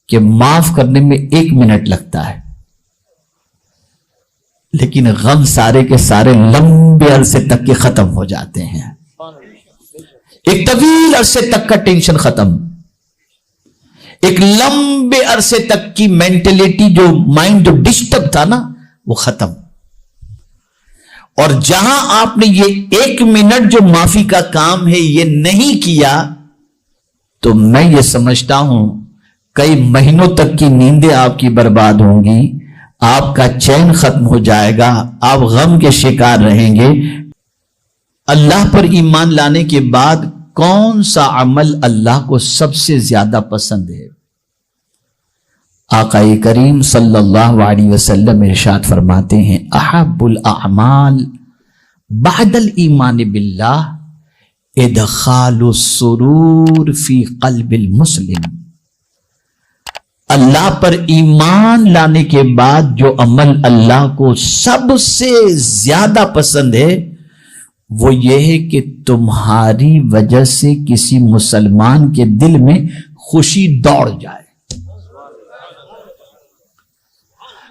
کہ معاف کرنے میں 1 منٹ لگتا ہے، لیکن غم سارے کے سارے لمبے عرصے تک کے ختم ہو جاتے ہیں. ایک طویل عرصے تک کا ٹینشن ختم، ایک لمبے عرصے تک کی مینٹلٹی جو مائنڈ جو ڈسٹرب تھا نا وہ ختم. اور جہاں آپ نے یہ 1 منٹ جو معافی کا کام ہے یہ نہیں کیا تو میں یہ سمجھتا ہوں کئی مہینوں تک کی نیندیں آپ کی برباد ہوں گی، آپ کا چین ختم ہو جائے گا، آپ غم کے شکار رہیں گے. اللہ پر ایمان لانے کے بعد کون سا عمل اللہ کو سب سے زیادہ پسند ہے؟ آقا کریم صلی اللہ علیہ وسلم ارشاد فرماتے ہیں احب الاعمال بعد الایمان باللہ ادخال السرور فی قلب المسلم. اللہ پر ایمان لانے کے بعد جو عمل اللہ کو سب سے زیادہ پسند ہے وہ یہ ہے کہ تمہاری وجہ سے کسی مسلمان کے دل میں خوشی دوڑ جائے.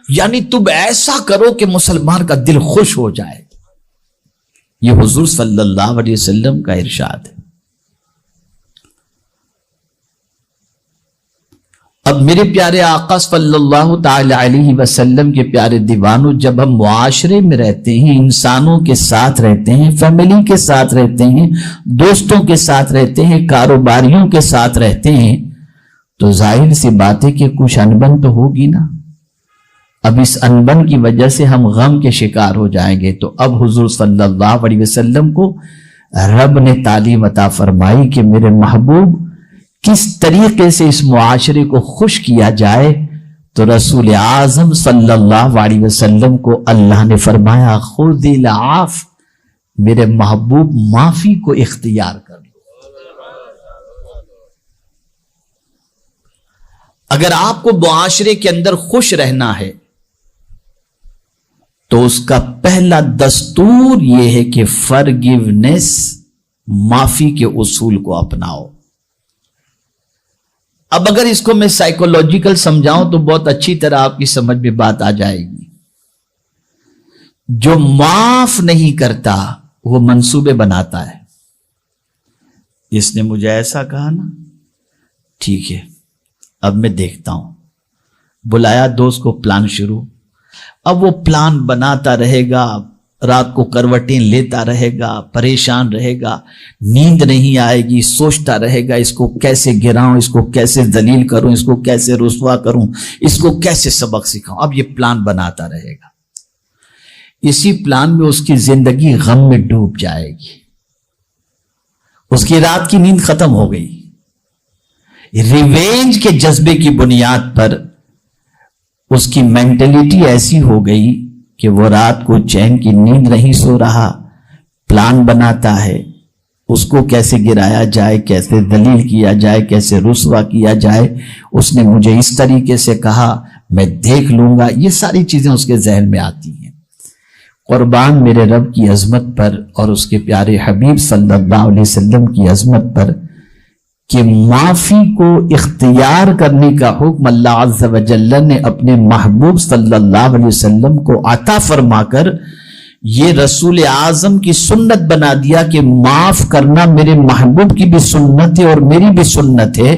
یعنی تم ایسا کرو کہ مسلمان کا دل خوش ہو جائے. یہ حضور صلی اللہ علیہ وسلم کا ارشاد ہے. اب میرے پیارے آقا صلی اللہ تعالی علیہ وسلم کے پیارے دیوانوں، جب ہم معاشرے میں رہتے ہیں، انسانوں کے ساتھ رہتے ہیں، فیملی کے ساتھ رہتے ہیں، دوستوں کے ساتھ رہتے ہیں، کاروباریوں کے ساتھ رہتے ہیں، تو ظاہر سی بات ہے کہ کچھ انبن تو ہوگی نا. اب اس انبن کی وجہ سے ہم غم کے شکار ہو جائیں گے. تو اب حضور صلی اللہ علیہ وسلم کو رب نے تعلیم عطا فرمائی کہ میرے محبوب کس طریقے سے اس معاشرے کو خوش کیا جائے. تو رسول اعظم صلی اللہ علیہ وسلم کو اللہ نے فرمایا خذ العفو، میرے محبوب معافی کو اختیار کر لو. اگر آپ کو معاشرے کے اندر خوش رہنا ہے تو اس کا پہلا دستور یہ ہے کہ فرگیونیس، معافی کے اصول کو اپناؤ. اب اگر اس کو میں سائیکولوجیکل سمجھاؤں تو بہت اچھی طرح آپ کی سمجھ میں بات آ جائے گی. جو معاف نہیں کرتا وہ منصوبے بناتا ہے. اس نے مجھے ایسا کہا نا، ٹھیک ہے اب میں دیکھتا ہوں. بلایا دوست کو، پلان شروع. اب وہ پلان بناتا رہے گا، رات کو کروٹیں لیتا رہے گا، پریشان رہے گا، نیند نہیں آئے گی، سوچتا رہے گا اس کو کیسے گراؤں، اس کو کیسے ذلیل کروں، اس کو کیسے رسوا کروں، اس کو کیسے سبق سکھاؤں. اب یہ پلان بناتا رہے گا. اسی پلان میں اس کی زندگی غم میں ڈوب جائے گی. اس کی رات کی نیند ختم ہو گئی. ریونج کے جذبے کی بنیاد پر اس کی مینٹلٹی ایسی ہو گئی کہ وہ رات کو چین کی نیند نہیں سو رہا. پلان بناتا ہے اس کو کیسے گرایا جائے، کیسے ذلیل کیا جائے، کیسے رسوا کیا جائے. اس نے مجھے اس طریقے سے کہا، میں دیکھ لوں گا. یہ ساری چیزیں اس کے ذہن میں آتی ہیں. قربان میرے رب کی عظمت پر اور اس کے پیارے حبیب صلی اللہ علیہ وسلم کی عظمت پر کہ معافی کو اختیار کرنے کا حکم اللہ عز و جل نے اپنے محبوب صلی اللہ علیہ وسلم کو عطا فرما کر یہ رسول اعظم کی سنت بنا دیا کہ معاف کرنا میرے محبوب کی بھی سنت ہے اور میری بھی سنت ہے.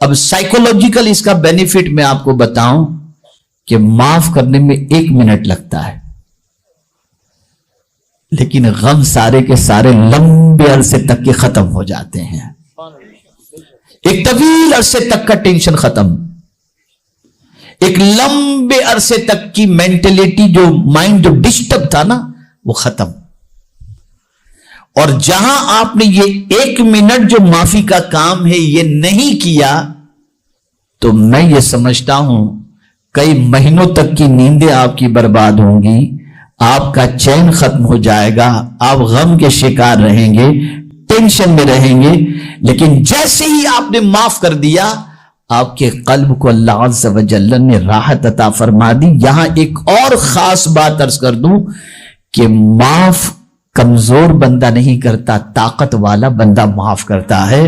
اب سائیکولوجیکل اس کا بینیفٹ میں آپ کو بتاؤں کہ معاف کرنے میں 1 منٹ لگتا ہے، لیکن غم سارے کے سارے لمبے عرصے تک کے ختم ہو جاتے ہیں. ایک طویل عرصے تک کا ٹینشن ختم، ایک لمبے عرصے تک کی مینٹلٹی جو مائنڈ جو ڈسٹرب تھا نا وہ ختم. اور جہاں آپ نے یہ 1 منٹ جو معافی کا کام ہے یہ نہیں کیا تو میں یہ سمجھتا ہوں کئی مہینوں تک کی نیندیں آپ کی برباد ہوں گی، آپ کا چین ختم ہو جائے گا، آپ غم کے شکار رہیں گے، ٹینشن میں رہیں گے. لیکن جیسے ہی آپ نے معاف کر دیا آپ کے قلب کو اللہ عز و جل نے راحت عطا فرما دی. یہاں ایک اور خاص بات عرض کر دوں کہ معاف کمزور بندہ نہیں کرتا، طاقت والا بندہ معاف کرتا ہے.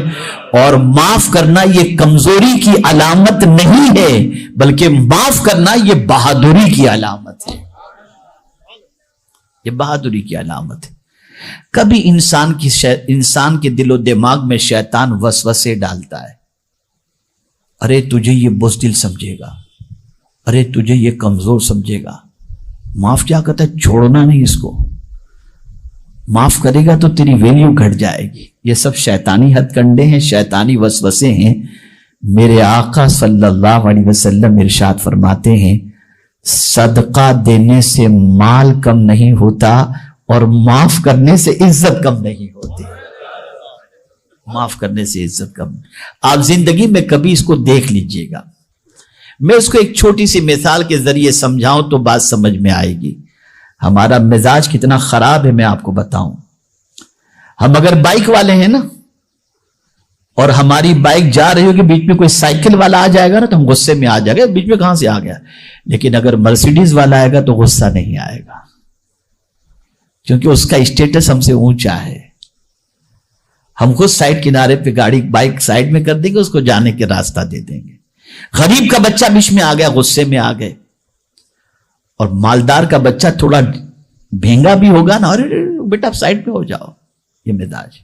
اور معاف کرنا یہ کمزوری کی علامت نہیں ہے، بلکہ معاف کرنا یہ بہادری کی علامت ہے. یہ بہادری کی علامت ہے. کبھی انسان کے دل و دماغ میں شیطان وسوسے ڈالتا ہے، ارے تجھے یہ بزدل سمجھے گا، ارے تجھے یہ کمزور سمجھے گا. معاف کیا کہتا ہے؟ چھوڑنا نہیں اس کو. معاف کرے گا تو تیری ویلیو گھٹ جائے گی. یہ سب شیطانی ہتھ کنڈے ہیں، شیطانی وسوسے ہیں. میرے آقا صلی اللہ علیہ وسلم ارشاد فرماتے ہیں، صدقہ دینے سے مال کم نہیں ہوتا اور معاف کرنے سے عزت کم نہیں ہوتی. معاف کرنے سے عزت کم. آپ زندگی میں کبھی اس کو دیکھ لیجئے گا. میں اس کو ایک چھوٹی سی مثال کے ذریعے سمجھاؤں تو بات سمجھ میں آئے گی. ہمارا مزاج کتنا خراب ہے میں آپ کو بتاؤں. ہم اگر بائک والے ہیں نا اور ہماری بائک جا رہی ہوگی، بیچ میں کوئی سائیکل والا آ جائے گا نا تو ہم غصے میں آ جائے گا، بیچ میں کہاں سے آ گیا. لیکن اگر مرسیڈیز والا آئے گا تو غصہ نہیں آئے گا، کیونکہ اس کا اسٹیٹس ہم سے اونچا ہے. ہم خود سائڈ کنارے پہ گاڑی بائک سائڈ میں کر دیں گے، اس کو جانے کے راستہ دے دیں گے. غریب کا بچہ بیچ میں آ گیا، غصے میں آ گئے. اور مالدار کا بچہ تھوڑا بھینگا بھی ہوگا نا، ارے بیٹا سائڈ پہ ہو جاؤ. یہ مزاج.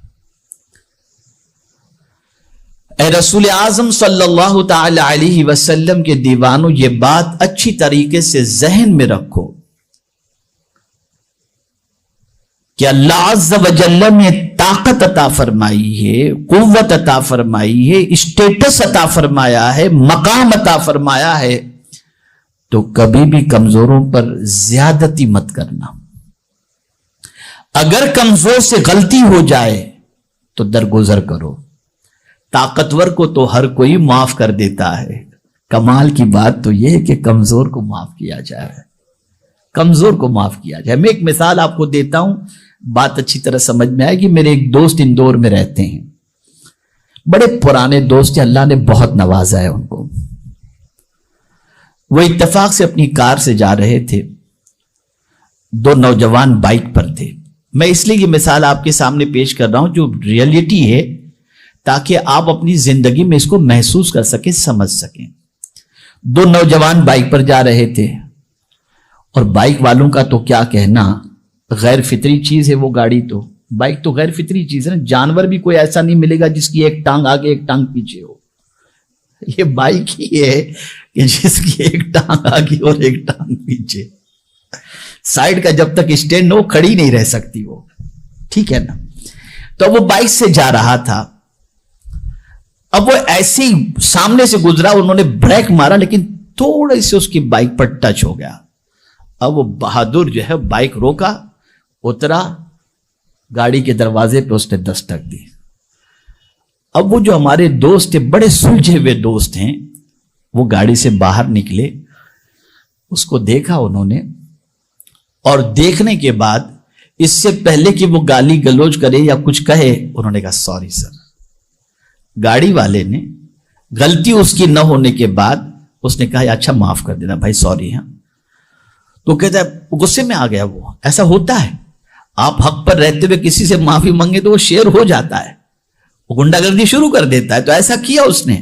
اے رسول اعظم صلی اللہ تعالی علیہ وسلم کے دیوانوں، یہ بات اچھی طریقے سے ذہن میں رکھو کہ اللہ عز و جل نے طاقت عطا فرمائی ہے، قوت عطا فرمائی ہے، اسٹیٹس عطا فرمایا ہے، مقام عطا فرمایا ہے، تو کبھی بھی کمزوروں پر زیادتی مت کرنا. اگر کمزور سے غلطی ہو جائے تو درگزر کرو. طاقتور کو تو ہر کوئی معاف کر دیتا ہے. کمال کی بات تو یہ ہے کہ کمزور کو معاف کیا جائے. کمزور کو معاف کیا جائے. میں ایک مثال آپ کو دیتا ہوں، بات اچھی طرح سمجھ میں آئے گی. میرے ایک دوست اندور میں رہتے ہیں، بڑے پرانے دوست ہیں، اللہ نے بہت نوازا ہے ان کو. وہ اتفاق سے اپنی کار سے جا رہے تھے، دو نوجوان بائک پر تھے. میں اس لیے یہ مثال آپ کے سامنے پیش کر رہا ہوں جو ریئلٹی ہے، تاکہ آپ اپنی زندگی میں اس کو محسوس کر سکیں، سمجھ سکیں. دو نوجوان بائک پر جا رہے تھے، اور بائک والوں کا تو کیا کہنا، غیر فطری چیز ہے وہ گاڑی. تو بائک تو غیر فطری چیز ہے نا. جانور بھی کوئی ایسا نہیں ملے گا جس کی ایک ٹانگ آگے ایک ٹانگ پیچھے ہو. یہ بائک ہی ہے کہ جس کی ایک ٹانگ آگے اور ایک ٹانگ پیچھے. سائیڈ کا جب تک اسٹینڈ ہو کھڑی نہیں رہ سکتی وہ. ٹھیک ہے نا. تو وہ بائک سے جا رہا تھا. اب وہ ایسے ہی سامنے سے گزرا، انہوں نے بریک مارا لیکن تھوڑے سے اس کی بائک پر ٹچ ہو گیا. اب وہ بہادر جو ہے بائک روکا، اترا، گاڑی کے دروازے پہ اس نے دستک دی. اب وہ جو ہمارے دوست تھے، بڑے سلجھے ہوئے دوست ہیں، وہ گاڑی سے باہر نکلے، اس کو دیکھا انہوں نے، اور دیکھنے کے بعد اس سے پہلے کہ وہ گالی گلوچ کرے یا کچھ کہے، انہوں نے کہا سوری سر. گاڑی والے نے غلطی اس کی نہ ہونے کے بعد اس نے کہا اچھا معاف کر دینا بھائی، سوری. ہاں تو کہتا ہے غصے میں آ گیا. وہ ایسا ہوتا ہے، آپ حق پر رہتے ہوئے کسی سے معافی مانگے تو وہ شیر ہو جاتا ہے، وہ گنڈا گردی شروع کر دیتا ہے. تو ایسا کیا اس نے،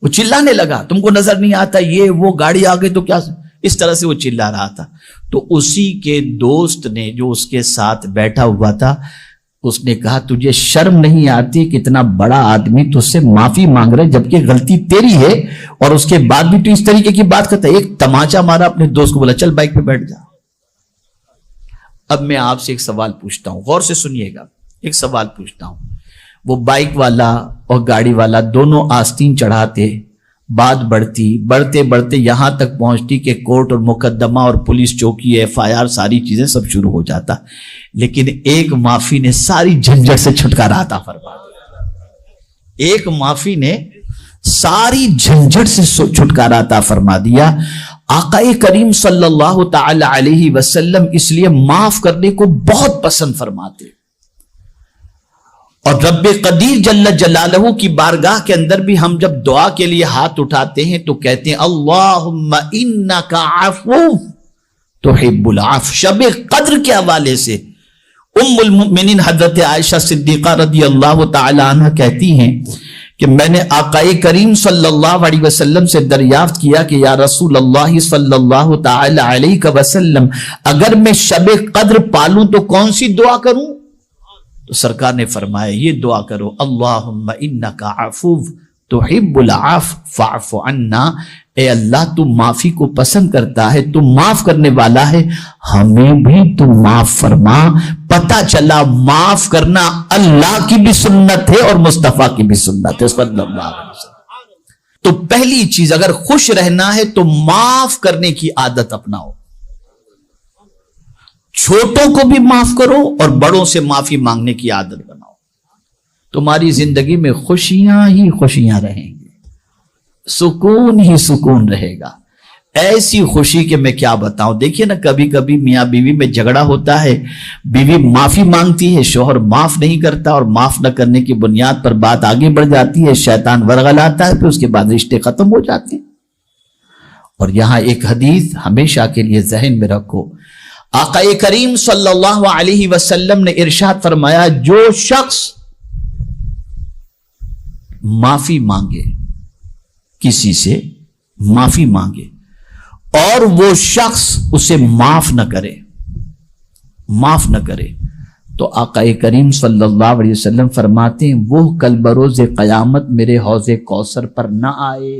وہ چلانے لگا، تم کو نظر نہیں آتا یہ وہ، گاڑی آ گئی تو کیا، اس طرح سے وہ چلا رہا تھا. تو اسی کے دوست نے جو اس کے ساتھ بیٹھا ہوا تھا، اس نے کہا تجھے شرم نہیں آتی کہ اتنا بڑا آدمی تجھ سے معافی مانگ رہے جبکہ غلطی تیری ہے، اور اس کے بعد بھی تو اس طریقے کی بات کرتا ہے. ایک تماچا مارا اپنے دوست کو، بولا چل بائک پہ بیٹھ جا. اب میں آپ سے ایک سوال پوچھتا ہوں، غور سے سنیے گا. ایک سوال پوچھتا ہوں. وہ بائک والا اور گاڑی والا دونوں آستین چڑھاتے، بات بڑھتے بڑھتے یہاں تک پہنچتی کہ کورٹ اور مقدمہ اور پولیس چوکی، FIR، ساری چیزیں سب شروع ہو جاتا. لیکن ایک معافی نے ساری جھنجھٹ سے چھٹکارا عطا فرما دیا. ایک معافی نے ساری جھنجھٹ سے چھٹکارا عطا فرما دیا. آقا کریم صلی اللہ تعالی علیہ وسلم اس لیے معاف کرنے کو بہت پسند فرماتے. اور رب قدیر جل جلالہ کی بارگاہ کے اندر بھی ہم جب دعا کے لیے ہاتھ اٹھاتے ہیں تو کہتے ہیں اللہم انکا عفو تحب العفو. شب قدر کے حوالے سے ام المؤمنین حضرت عائشہ صدیقہ رضی اللہ تعالی عنہ کہتی ہیں کہ میں نے آقا کریم صلی اللہ علیہ وسلم سے دریافت کیا کہ یا رسول اللہ صلی اللہ تعالی علیہ وسلم اگر میں شب قدر پالوں تو کون سی دعا کروں؟ تو سرکار نے فرمایا یہ دعا کرو، اللہم انکا عفو تحب العفو فاعف عنا، اے اللہ تو معافی کو پسند کرتا ہے، تو معاف کرنے والا ہے، ہمیں بھی تو معاف فرما۔ پتہ چلا معاف کرنا اللہ کی بھی سنت ہے اور مصطفیٰ کی بھی سنت ہے صلی اللہ علیہ وسلم۔ تو پہلی چیز اگر خوش رہنا ہے تو معاف کرنے کی عادت اپناؤ، چھوٹوں کو بھی معاف کرو اور بڑوں سے معافی مانگنے کی عادت بناؤ، تمہاری زندگی میں خوشیاں ہی خوشیاں رہیں گی، سکون ہی سکون رہے گا، ایسی خوشی کہ میں کیا بتاؤں۔ دیکھیے نا کبھی کبھی میاں بیوی میں جھگڑا ہوتا ہے، بیوی معافی مانگتی ہے، شوہر معاف نہیں کرتا، اور معاف نہ کرنے کی بنیاد پر بات آگے بڑھ جاتی ہے، شیطان ورغلاتا ہے، پھر اس کے بعد رشتے ختم ہو جاتے ہیں۔ اور یہاں ایک حدیث ہمیشہ کے لیے ذہن میں رکھو، آقا کریم صلی اللہ علیہ وسلم نے ارشاد فرمایا جو شخص معافی مانگے، کسی سے معافی مانگے اور وہ شخص اسے معاف نہ کرے تو آقا کریم صلی اللہ علیہ وسلم فرماتے ہیں وہ کل بروز قیامت میرے حوض کوثر پر نہ آئے۔